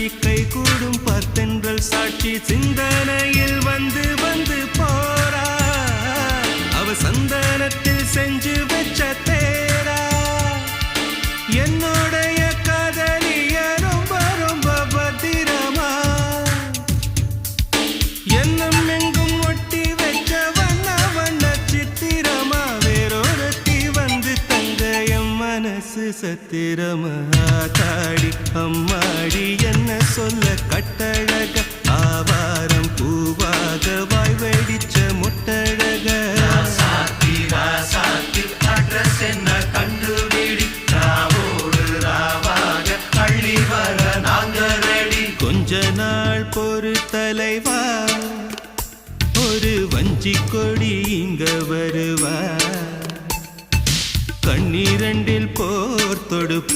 காட்சி கை கூடும் பார்த்தென்றல் சாட்சி சிந்தனையில் வந்து வந்து போறா அவ சந்தனத்தில் செஞ்சு வச்ச தேரா என்னுடைய காதலிய ரொம்ப ரொம்ப பத்திரமா என்னும் எங்கும் ஒட்டி வச்ச வண்ண வண்ண சித்திரமா வேறொருத்தி வந்து தங்க என் மனசு சத்திரமா தாடி அம்மாடி என்ன சொல்ல கட்டழக ஆவாரம் பூவாக வாய் வெடிச்ச முட்டழக அட்ரஸ் என்ன கண்டுபிடி ராவோடு ராவாக அள்ளி வர நாங்க ரெடி கொஞ்ச நாள் பொறு தலைவா ஒரு வஞ்சி கொடி இங்க வருவா கண்ணீரண்டில் போர் தொடுப்பா